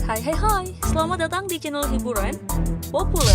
Hai, selamat datang di channel hiburan populer.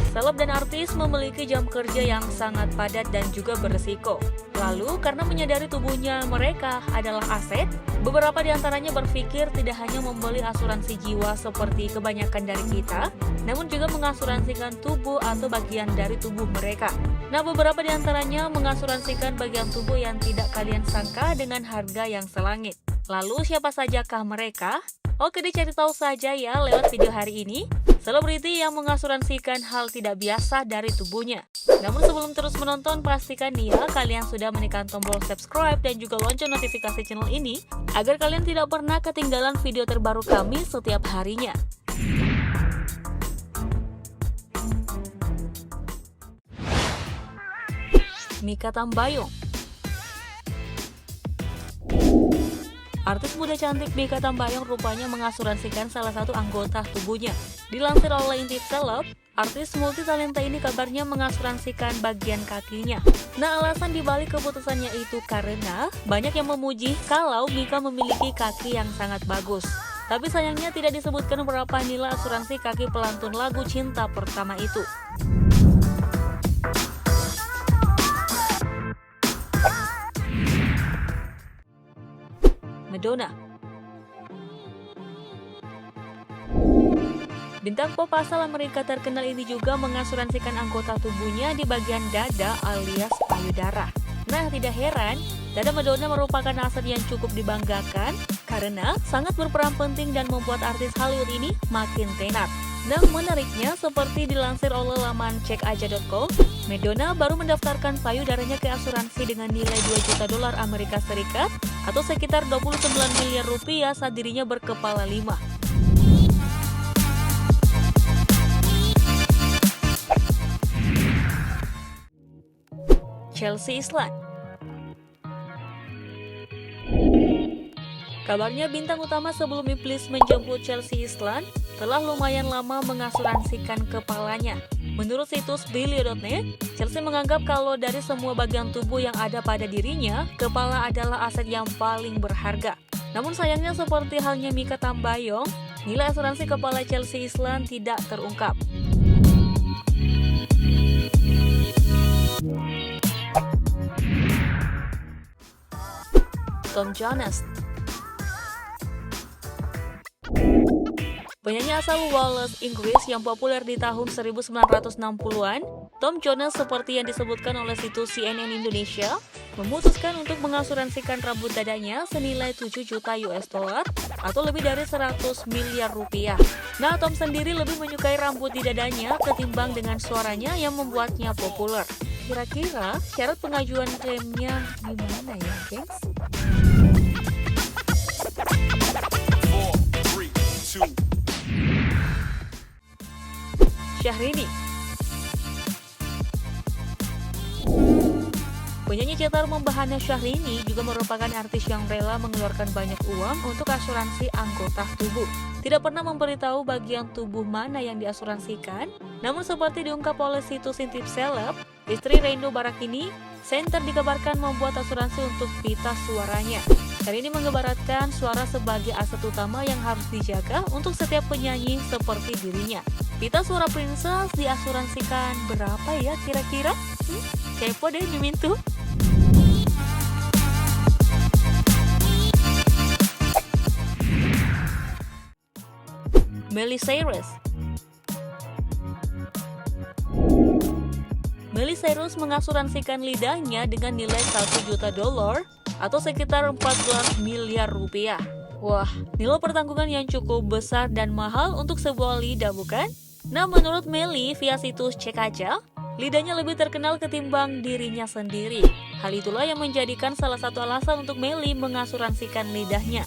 Seleb dan artis memiliki jam kerja yang sangat padat dan juga beresiko. Lalu, karena menyadari tubuhnya mereka adalah aset, beberapa di antaranya berpikir tidak hanya membeli asuransi jiwa seperti kebanyakan dari kita, namun juga mengasuransikan tubuh atau bagian dari tubuh mereka. Nah, beberapa di antaranya mengasuransikan bagian tubuh yang tidak kalian sangka dengan harga yang selangit. Lalu, siapa sajakah mereka? Oke, dicari tahu saja ya lewat video hari ini. Selebriti yang mengasuransikan hal tidak biasa dari tubuhnya. Namun sebelum terus menonton, pastikan nih ya kalian sudah menekan tombol subscribe dan juga lonceng notifikasi channel ini agar kalian tidak pernah ketinggalan video terbaru kami setiap harinya. Mikha Tambayong. Artis muda cantik Mikha Tambayong rupanya mengasuransikan salah satu anggota tubuhnya. Dilansir oleh Intip Celeb, artis multitalenta ini kabarnya mengasuransikan bagian kakinya. Nah, alasan dibalik keputusannya itu karena banyak yang memuji kalau Mikha memiliki kaki yang sangat bagus. Tapi sayangnya tidak disebutkan berapa nilai asuransi kaki pelantun lagu Cinta Pertama itu. Madonna. Bintang pop asal Amerika terkenal ini juga mengasuransikan anggota tubuhnya di bagian dada alias payudara. Nah, tidak heran, dada Madonna merupakan aset yang cukup dibanggakan karena sangat berperan penting dan membuat artis Hollywood ini makin tenar. Dan menariknya, seperti dilansir oleh laman cekaja.com, Madonna baru mendaftarkan payudaranya ke asuransi dengan nilai $2 juta Amerika Serikat atau sekitar 29 miliar rupiah saat dirinya berkepala 5. Chelsea Islan. Kabarnya bintang utama sebelum iblis menjemput Chelsea Islan telah lumayan lama mengasuransikan kepalanya. Menurut situs Billy.net, Chelsea menganggap kalau dari semua bagian tubuh yang ada pada dirinya, kepala adalah aset yang paling berharga. Namun sayangnya seperti halnya Mikha Tambayong, nilai asuransi kepala Chelsea Islan tidak terungkap. Tom Jones. Penyanyi asal Wales, Inggris yang populer di tahun 1960-an, Tom Jones seperti yang disebutkan oleh situs CNN Indonesia, memutuskan untuk mengasuransikan rambut dadanya senilai $7 juta atau lebih dari 100 miliar rupiah. Nah, Tom sendiri lebih menyukai rambut di dadanya ketimbang dengan suaranya yang membuatnya populer. Kira-kira syarat pengajuan klaimnya gimana ya, gengs? Syahrini. Penyanyi cetar membahana Syahrini juga merupakan artis yang rela mengeluarkan banyak uang untuk asuransi anggota tubuh. Tidak pernah memberitahu bagian tubuh mana yang diasuransikan, namun seperti diungkap oleh situs Intip Celeb, istri Rendo Barakini Center dikabarkan membuat asuransi untuk pita suaranya. Hal ini menggambarkan suara sebagai aset utama yang harus dijaga untuk setiap penyanyi seperti dirinya. Pita suara Princess diasuransikan berapa ya kira-kira? Kepo deh Mimin tuh. Miley Cyrus. Miley Cyrus mengasuransikan lidahnya dengan nilai $1 juta atau sekitar 14 miliar rupiah. Wah, nilai pertanggungan yang cukup besar dan mahal untuk sebuah lidah, bukan? Nah, menurut Miley via situs Cek Aja, lidahnya lebih terkenal ketimbang dirinya sendiri. Hal itulah yang menjadikan salah satu alasan untuk Miley mengasuransikan lidahnya.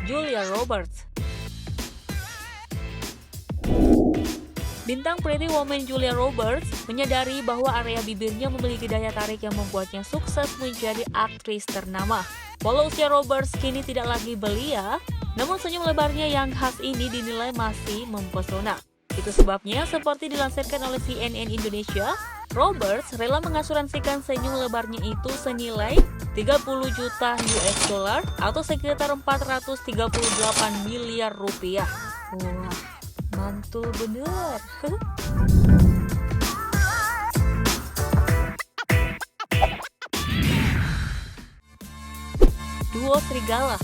Julia Roberts. Bintang Pretty Woman Julia Roberts menyadari bahwa area bibirnya memiliki daya tarik yang membuatnya sukses menjadi aktris ternama. Walau usia Roberts kini tidak lagi belia, Namun senyum lebarnya yang khas ini dinilai masih mempesona. Itu sebabnya seperti dilansirkan oleh CNN Indonesia, Roberts rela mengasuransikan senyum lebarnya itu senilai 30 juta US dollar atau sekitar 438 miliar rupiah. Wah, mantul bener. Duo Serigala.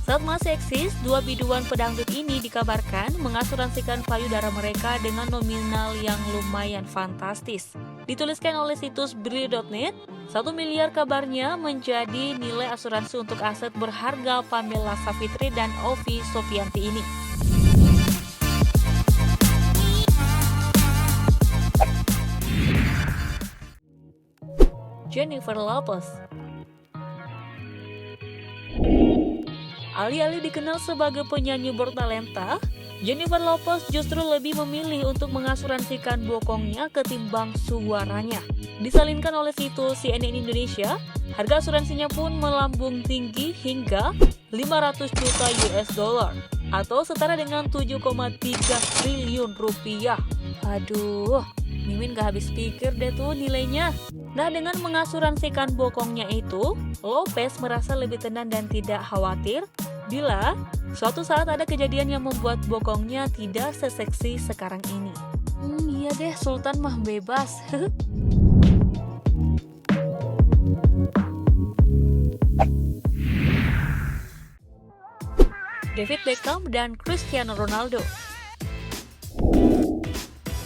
Saat masih eksis, dua biduan pedangdut ini dikabarkan mengasuransikan payudara mereka dengan nominal yang lumayan fantastis. Dituliskan oleh situs Brilli.net, 1 miliar kabarnya menjadi nilai asuransi untuk aset berharga Pamela Savitri dan Ovi Sofianti ini. Jennifer Lopez. Alih-alih dikenal sebagai penyanyi bertalenta, Jennifer Lopez justru lebih memilih untuk mengasuransikan bokongnya ketimbang suaranya. Disalinkan oleh situs CNN Indonesia, harga asuransinya pun melambung tinggi hingga 500 juta US dollar atau setara dengan 7,3 triliun rupiah. Aduh, Mimin gak habis pikir deh tuh nilainya. Nah, dengan mengasuransikan bokongnya itu, Lopez merasa lebih tenang dan tidak khawatir bila suatu saat ada kejadian yang membuat bokongnya tidak seseksi sekarang ini. Iya deh, Sultan mah bebas. David Beckham dan Cristiano Ronaldo.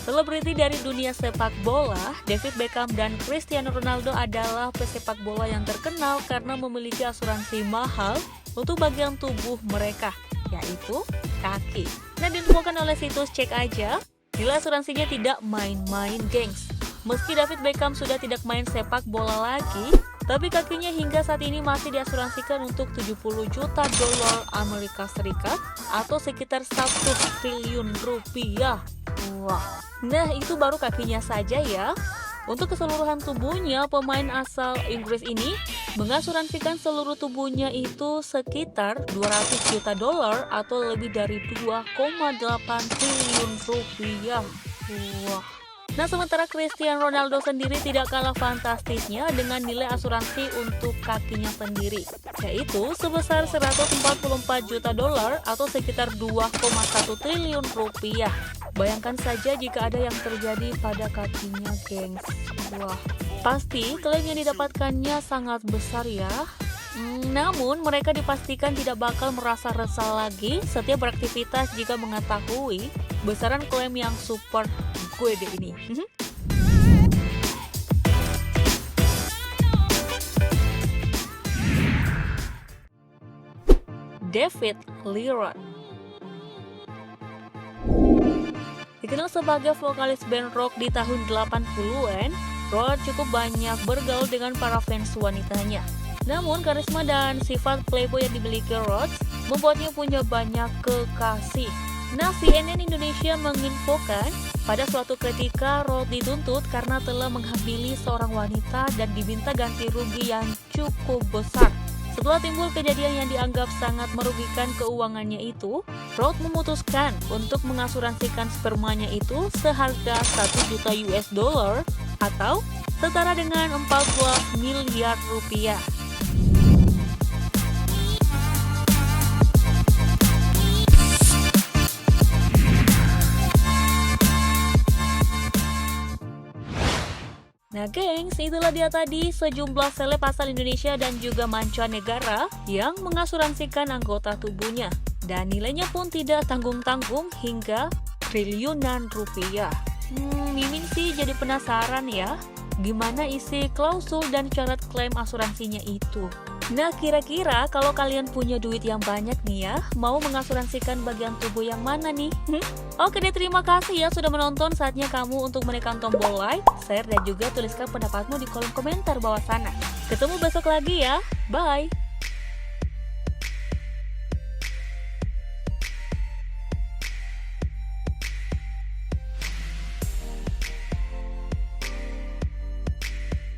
Selebriti dari dunia sepak bola, David Beckham dan Cristiano Ronaldo adalah pesepak bola yang terkenal karena memiliki asuransi mahal untuk bagian tubuh mereka, yaitu kaki. Nah, ditemukan oleh situs Cek Aja, nilai asuransinya tidak main-main, gengs. Meski David Beckham sudah tidak main sepak bola lagi, tapi kakinya hingga saat ini masih diasuransikan untuk 70 juta dolar Amerika Serikat atau sekitar 1 triliun rupiah. Wah. Nah, itu baru kakinya saja ya. Untuk keseluruhan tubuhnya, pemain asal Inggris ini mengasuransikan seluruh tubuhnya itu sekitar 200 juta dolar atau lebih dari 2,8 triliun rupiah. Wah. Nah, sementara Cristiano Ronaldo sendiri tidak kalah fantastisnya dengan nilai asuransi untuk kakinya sendiri, yaitu sebesar 144 juta dolar atau sekitar 2,1 triliun rupiah. Bayangkan saja jika ada yang terjadi pada kakinya, gengs. Wah, pasti klaim yang didapatkannya sangat besar ya. Namun, mereka dipastikan tidak bakal merasa resah lagi setiap beraktivitas jika mengetahui besaran klaim yang super gede ini. David Lee Roth. Dikenal sebagai vokalis band rock di tahun 80-an, Roth cukup banyak bergaul dengan para fans wanitanya. Namun, karisma dan sifat playboy yang dimiliki Roth membuatnya punya banyak kekasih. Nah, CNN Indonesia menginfokan pada suatu ketika Roth dituntut karena telah menghamili seorang wanita dan diminta ganti rugi yang cukup besar. Setelah timbul kejadian yang dianggap sangat merugikan keuangannya itu, Roth memutuskan untuk mengasuransikan spermanya itu seharga 1 juta US dollar atau setara dengan 14 miliar rupiah. Nah, gengs, itulah dia tadi sejumlah seleb asal Indonesia dan juga mancanegara yang mengasuransikan anggota tubuhnya. Dan nilainya pun tidak tanggung-tanggung hingga triliunan rupiah. Mimin sih jadi penasaran ya, gimana isi klausul dan syarat klaim asuransinya itu. Nah, kira-kira kalau kalian punya duit yang banyak nih ya, mau mengasuransikan bagian tubuh yang mana nih? Oke deh, terima kasih ya sudah menonton. Saatnya kamu untuk menekan tombol like, share, dan juga tuliskan pendapatmu di kolom komentar bawah sana. Ketemu besok lagi ya, bye!